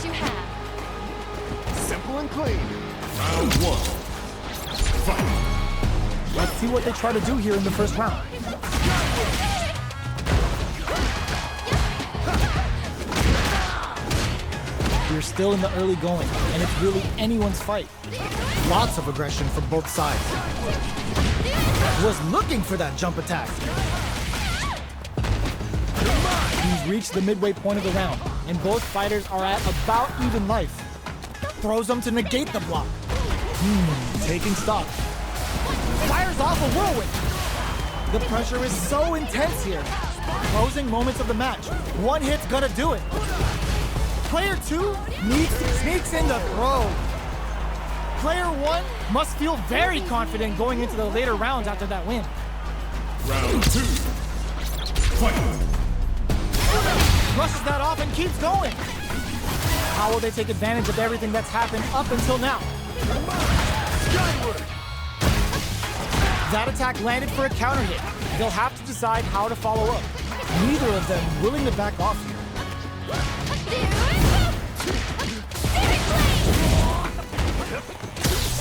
you have. Simple and clean. Round one. Fight. Let's see what they try to do here in the first round. We're still in the early going, and it's really anyone's fight. Lots of aggression from both sides. Was looking for that jump attack. He's reached the midway point of the round, and both fighters are at about even life. Throws them to negate the block. Taking stock. Fires off a whirlwind. The pressure is so intense here. Closing moments of the match. One hit's gonna do it. Player 2 sneaks in the throw. Player 1 must feel very confident going into the later rounds after that win. Round 2. Fight. Brushes that off and keeps going. How will they take advantage of everything that's happened up until now? Skyward. That attack landed for a counter hit. They'll have to decide how to follow up. Neither of them willing to back off here.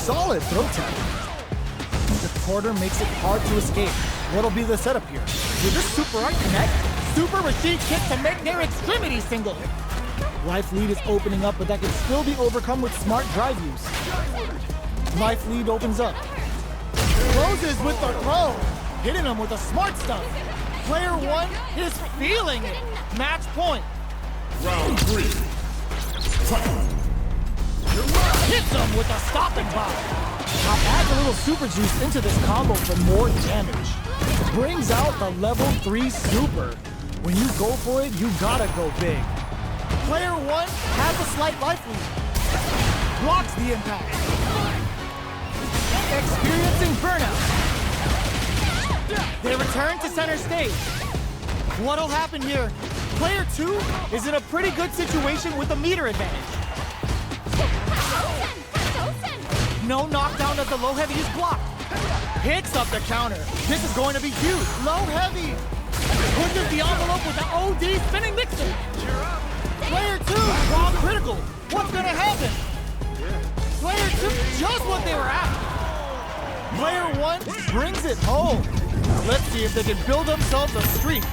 Solid throw tap. The quarter makes it hard to escape. What'll be the setup here? Will this super art connect? Super Rashid kick to make their extremity single. Life lead is opening up, but that can still be overcome with smart drive use. Life lead opens up. Closes with the throw. Hitting him with the smart stuff. Player 1 is feeling it. Match point. Round 3. Fight. Hits him with a stopping block. Now adds a little super juice into this combo for more damage. Brings out the level 3 super. When you go for it, you gotta go big. Player 1 has a slight life lead. Blocks the impact. Experiencing burnout. They return to center stage. What'll happen here? Player 2 is in a pretty good situation with a meter advantage. No knockdown as the low heavy is blocked. Picks up the counter. This is going to be huge. Low heavy. Pushes the envelope with the OD spinning mixer. Player 2, raw critical. What's going to happen? Player 2, just what they were after. Player 1 brings it home. Let's see if they can build themselves a streak.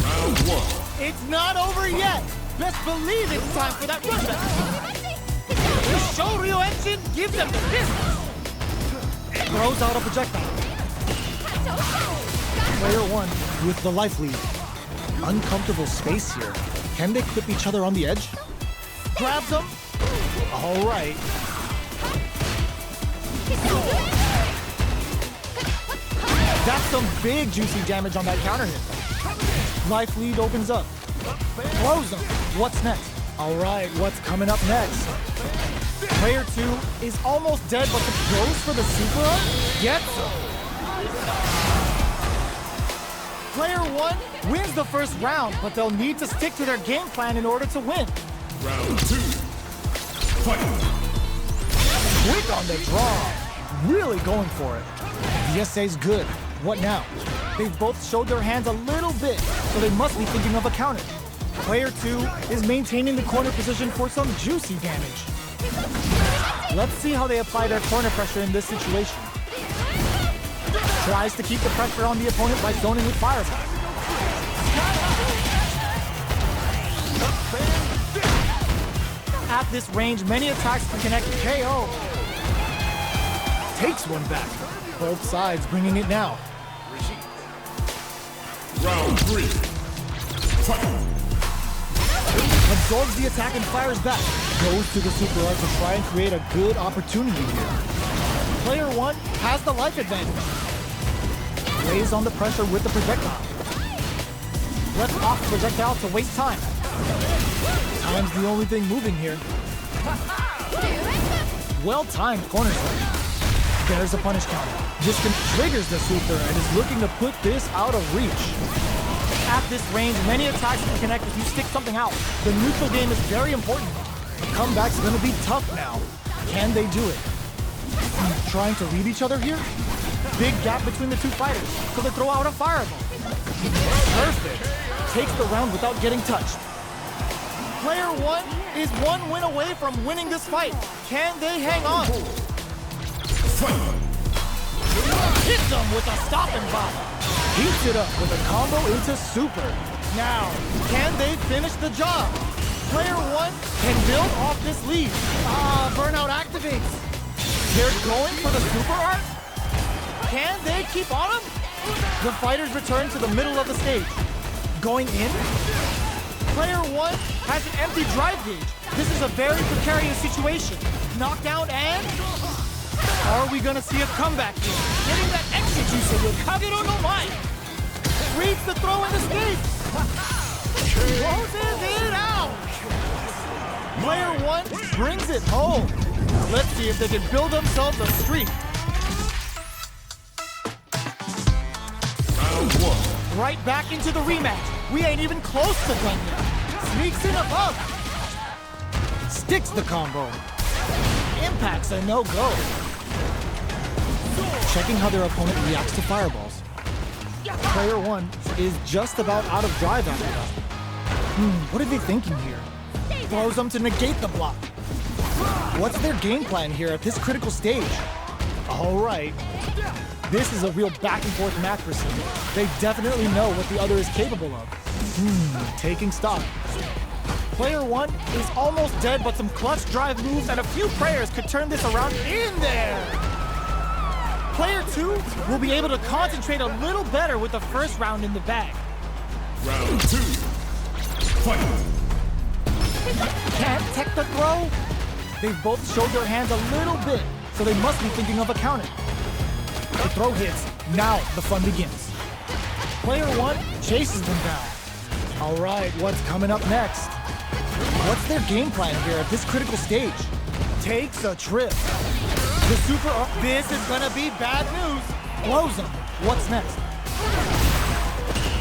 Round 1. It's not over yet. Best believe it's time for that run back. The Shoryu engine gives them the business. Throws out a projectile. Player 1 with the life lead. Uncomfortable space here. Can they clip each other on the edge? Grabs them. All right. That's some big juicy damage on that counter hit. Life lead opens up. Throws them. What's next? All right, what's coming up next? Player 2 is almost dead, but goes for the super art? Gets him. Player 1 wins the first round, but they'll need to stick to their game plan in order to win. Round 2. Fight. Quick on the draw. Really going for it. The essay's good. What now? They've both showed their hands a little bit, so they must be thinking of a counter. Player 2 is maintaining the corner position for some juicy damage. Let's see how they apply their corner pressure in this situation. Tries to keep the pressure on the opponent by zoning with fireball. At this range, many attacks can connect KO. Takes one back. Both sides bringing it now. Round 3. Fight. Absorbs the attack and fires back. Goes to the super art to try and create a good opportunity here. Player 1 has the life advantage. Lays on the pressure with the projectile. Lets off the projectile to waste time. Time's the only thing moving here. Well-timed corner strike. There's a punish counter. Discon triggers the super and is looking to put this out of reach. At this range, many attacks can connect if you stick something out. The neutral game is very important. The comeback's gonna be tough now. Can they do it? Trying to read each other here? Big gap between the two fighters, so they throw out a fireball. Perfect. takes the round without getting touched. Player 1 is 1 win away from winning this fight. Can they hang on? Hits them with a stop and pop. Heats it up with a combo into super. Now, can they finish the job? Player 1 can build off this lead. Burnout activates. They're going for the super art? Can they keep on him? The fighters return to the middle of the stage. Going in? Player 1 has an empty drive gauge. This is a very precarious situation. Knockdown and... Are we gonna see a comeback here? Getting that extra juice with Kagero no Mai. Reads the throw and escapes. Closes it out. Player 1 brings it home. Let's see if they can build themselves a streak. Round 1. Right back into the rematch. We ain't even close to done yet. Sneaks in above. Sticks the combo. Impacts a no-go. Checking how their opponent reacts to fireballs. Player 1 is just about out of drive after that. What are they thinking here? Throws them to negate the block. What's their game plan here at this critical stage? All right. This is a real back-and-forth match for them. They definitely know what the other is capable of. Taking stock. Player 1 is almost dead, but some clutch drive moves and a few prayers could turn this around in there. Player 2 will be able to concentrate a little better with the first round in the bag. Round 2. Fight. Can't tech the throw? They've both showed their hands a little bit, so they must be thinking of a counter. The throw hits. Now the fun begins. Player 1 chases them down. All right, what's coming up next? What's their game plan here at this critical stage? Takes a trip. The super up. This is gonna be bad news. Blows them. What's next?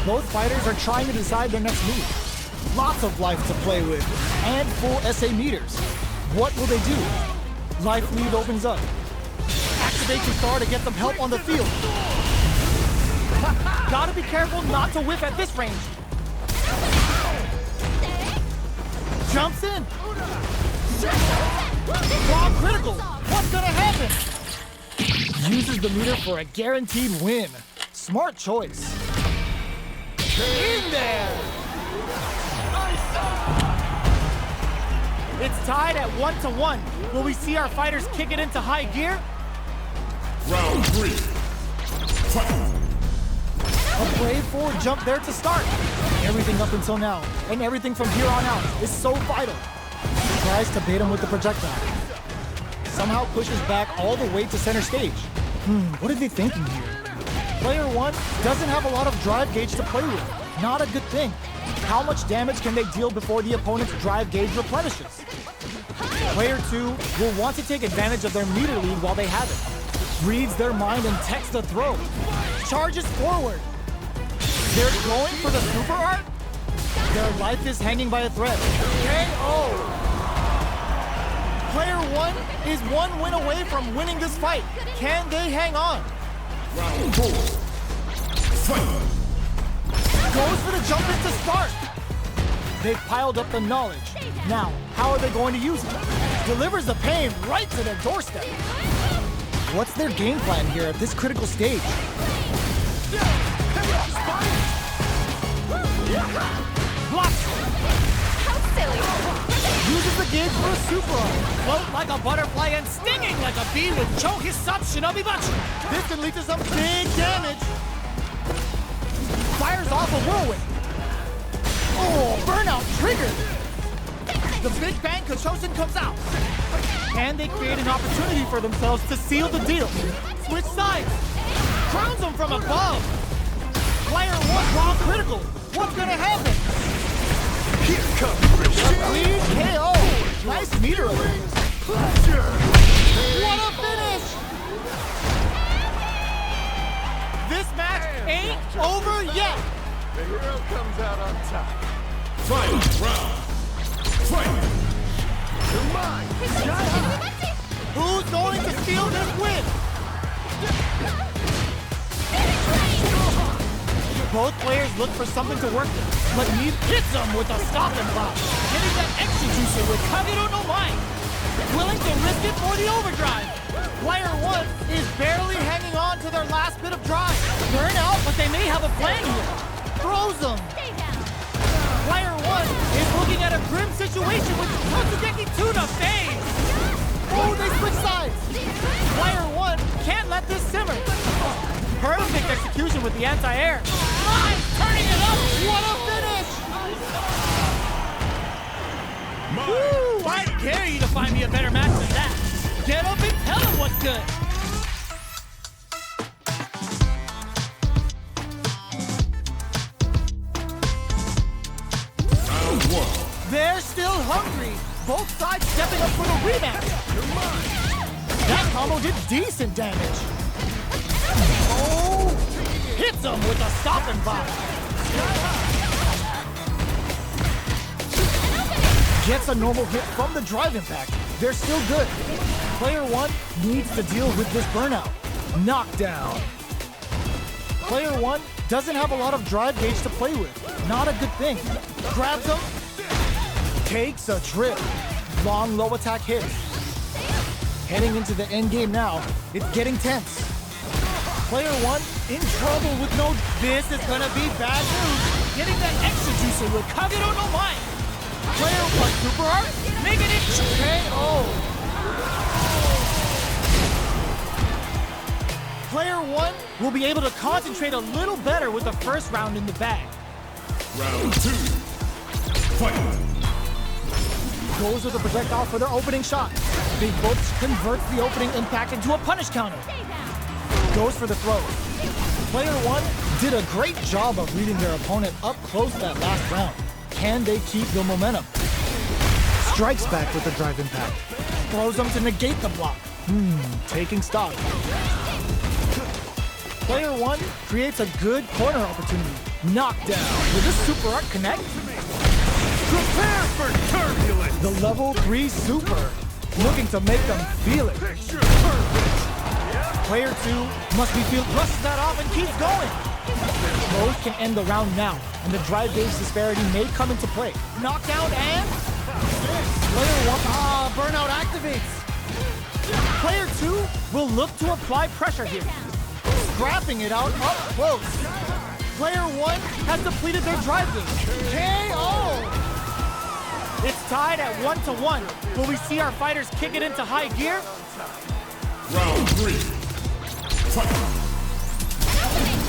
Both fighters are trying to decide their next move. Lots of life to play with, and full SA meters. What will they do? Life lead opens up. Activate your star to get some help on the field. Gotta be careful not to whiff at this range. Jumps in. Wow, critical. What's gonna happen? Uses the meter for a guaranteed win. Smart choice. In there. It's tied at 1-1. Will we see our fighters kick it into high gear? Round 3. Fight. A brave forward jump there to start. Everything up until now, and everything from here on out, is so vital. Tries to bait him with the projectile. Somehow pushes back all the way to center stage. What are they thinking here? Player 1 doesn't have a lot of drive gauge to play with. Not a good thing. How much damage can they deal before the opponent's drive gauge replenishes? Player 2 will want to take advantage of their meter lead while they have it. Reads their mind and techs the throw. Charges forward. They're going for the super art? Their life is hanging by a thread. KO! Player 1 is 1 win away from winning this fight. Can they hang on? Round 4. Fight. Goes for the jump in to start. They've piled up the knowledge. Now, how are they going to use it? Delivers the pain right to their doorstep. What's their game plan here at this critical stage? Blocks. How silly. Uses the gauge for a super arm. Float like a butterfly and stinging like a bee with choke his sub shinobi bachi. This can lead to some big damage. Fires off a whirlwind. Oh, burnout triggered. The Big Bang Kachoshin comes out. And they create an opportunity for themselves to seal the deal. Switch sides. Crowns them from above. Player 1 raw critical. What's gonna happen? Here comes Rashid. Clean KO. Nice meter awareness. What a finish! This match ain't over yet. The hero comes out on top. Fight round. Fight. You're mine. Who's going to steal this win? Both players look for something to work with. but Neve hits him with a stop and block. Getting that extra juicer with Kagero no Mai. Willing to risk it for the overdrive. Player 1 is barely hanging on to their last bit of drive. Burn out, but they may have a plan here. Throws them. Player 1 is looking at a grim situation with Totsugeki Tuna phase. Oh, they switch sides. Player 1 can't let this simmer. Perfect execution with the anti-air. Mai turning it up. What a finish! Woo! I dare you to find me a better match than that. Get up and tell him what's good. Round 1. They're still hungry. Both sides stepping up for the rematch. That combo did decent damage. Oh! Hits him with a stop and block. Gets a normal hit from the drive impact. They're still good. Player 1 needs to deal with this burnout. Knockdown. Player 1 doesn't have a lot of drive gauge to play with. Not a good thing. Grabs him. Takes a trip. Long low attack hits. Heading into the end game now. It's getting tense. Player 1 in trouble with no... This is gonna be bad news. Getting that extra juicer with Kagero no Mai. Player 1 super art, making it KO. Player 1 will be able to concentrate a little better with the first round in the bag. Round 2. Fight. Goes with a projectile for their opening shot. They both convert the opening impact into a punish counter. Goes for the throw. Player 1 did a great job of reading their opponent up close that last round. Can they keep the momentum? Strikes back with the drive impact. Throws them to negate the block. Taking stock. Player 1 creates a good corner opportunity. Knockdown. Will this super art connect? Prepare for turbulence. The level 3 super. Looking to make them feel it. Picture perfect. Player 2 must be brushes that off and keeps going. Both can end the round now, and the drive gauge disparity may come into play. Knockdown and... Player 1... burnout activates. Player 2 will look to apply pressure here. Scrapping it out up close. Player 1 has depleted their drive gauge. KO! It's tied at 1-1. Will we see our fighters kick it into high gear? Round 3. Fight.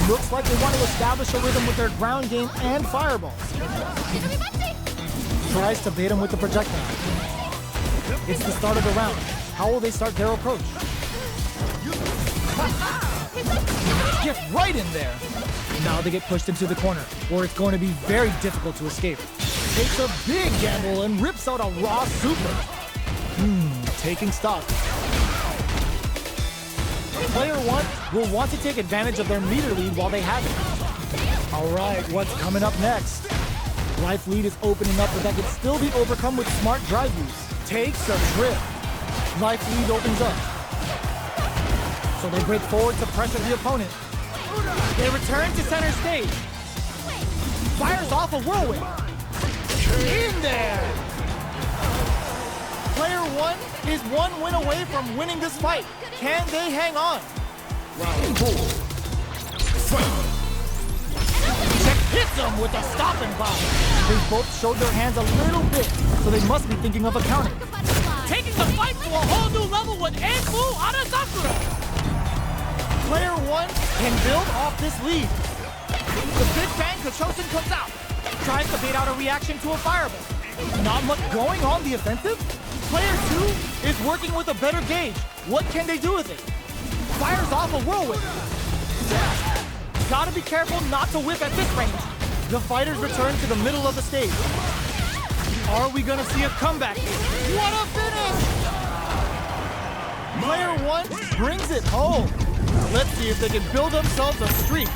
Looks like they want to establish a rhythm with their ground game and fireballs. Tries to bait him with the projectile. It's the start of the round. How will they start their approach? Get right in there. Now they get pushed into the corner, where it's going to be very difficult to escape. Takes a big gamble and rips out a raw super. Taking stock. Player 1 will want to take advantage of their meter lead while they have it. All right, what's coming up next? Life lead is opening up, but that can still be overcome with smart drive use. Takes a trip. Life lead opens up. So they break forward to pressure the opponent. They return to center stage. Fires off a whirlwind. In there! Player 1 is one win away from winning this fight. Can they hang on? Round 4. Fight. Check hits them with a stop and block. They both showed their hands a little bit, so they must be thinking of a counter. Taking the fight to a whole new level with Enfu Arasakura. Player 1 can build off this lead. The Big Bang Kachosen comes out. Tries to bait out a reaction to a fireball. Not much going on the offensive. Player 2 is working with a better gauge. What can they do with it? Fires off a whirlwind. Gotta be careful not to whip at this range. The fighters return to the middle of the stage. Are we gonna see a comeback here? What a finish! Player 1 brings it home. Let's see if they can build themselves a streak.